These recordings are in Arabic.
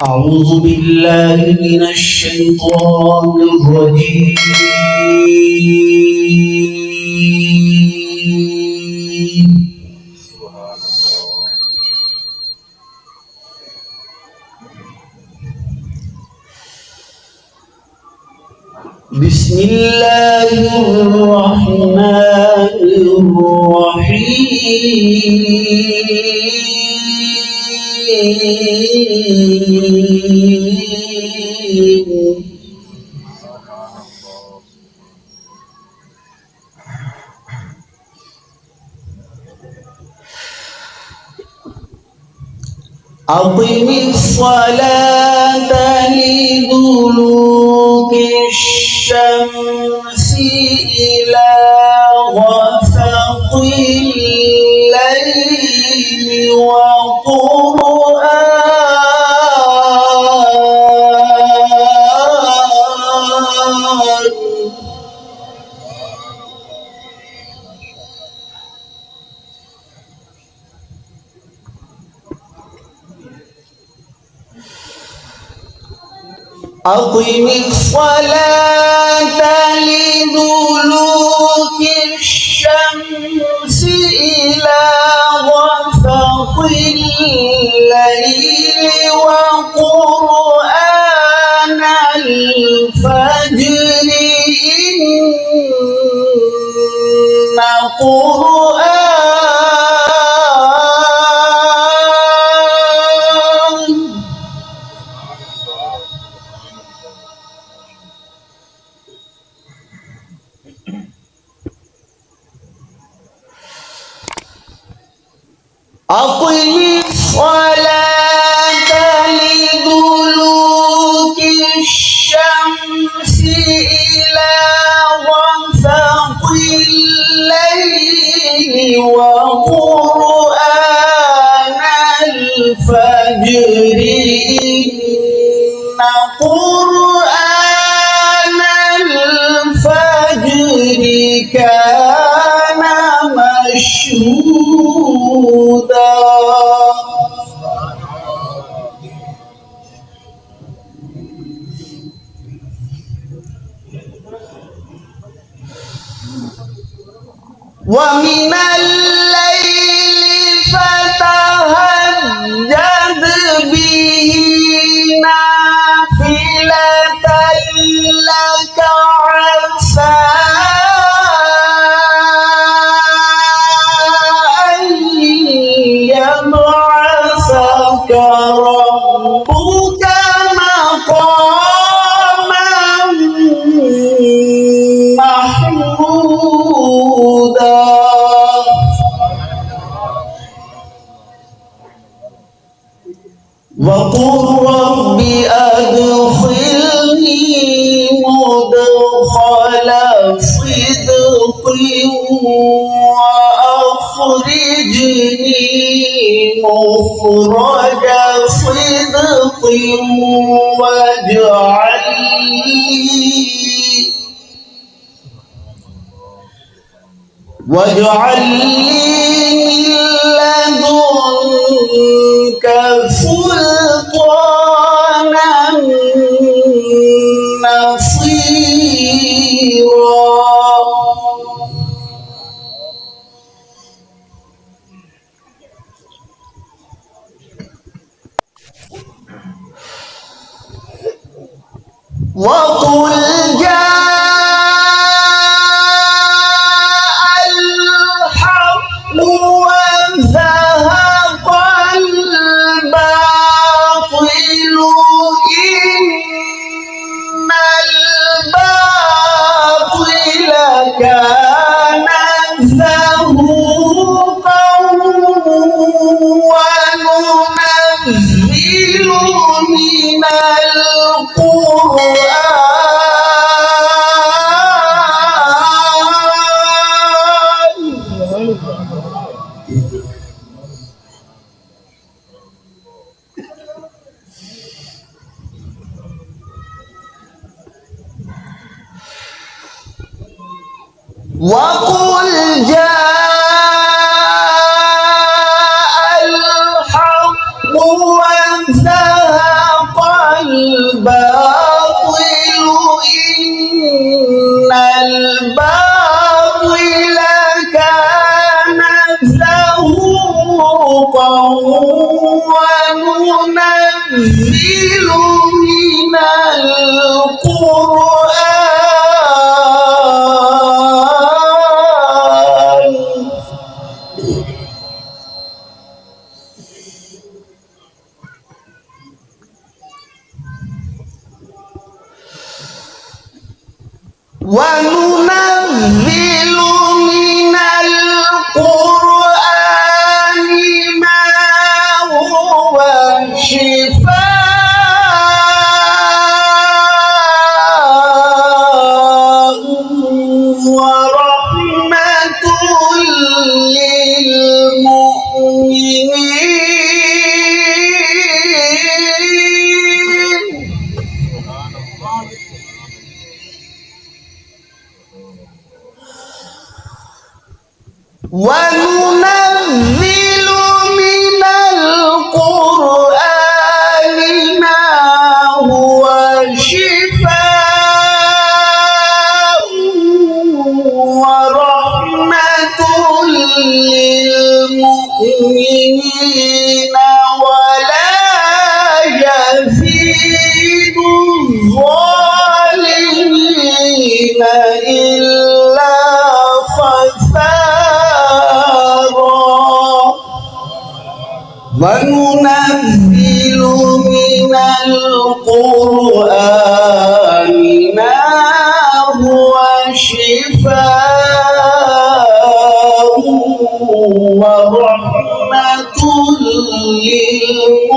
أعوذ بالله من الشيطان الرجيم. بسم الله الرحمن الرحيم. أقم الصلاة لدلوك الشمس إلى غسق الليل أقم الصلاة لدلوك الشمس إلى غسق الليل وقرآن الفجر إن أقم الصلاة لدلوك الشمس إلى غسق الليل وقرآن الفجر إن قرآن الفجر كان مشهودا. ومن الليل فتهجد به نافلة لك عسى أن يبعثك ربك مقاما محمودا. وقل رب أدخلني مدخل صدق وأخرجني مخرج صدق واجعل لي من لدنك سلطانا نصيرا. وقل جاء الحق وزهق الباطل إن الباطل كان زهوقا. وننزل من القرآن وقل جاء الحق وزهق وننزل من القرآن ما هو شفاء ورحمة للمؤمنين وننزل من القرآن ما هو شفاء ورحمة للمؤمنين ولا يزيد الظالمين إلا وننزل من القرآن ما هو شفاء ورحمة للمؤمنين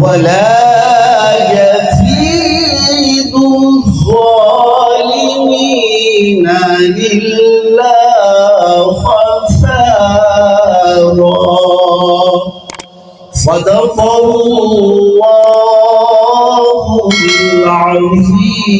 ولا يزيد الظالمين إلا خسارا. صدق الله العظيم.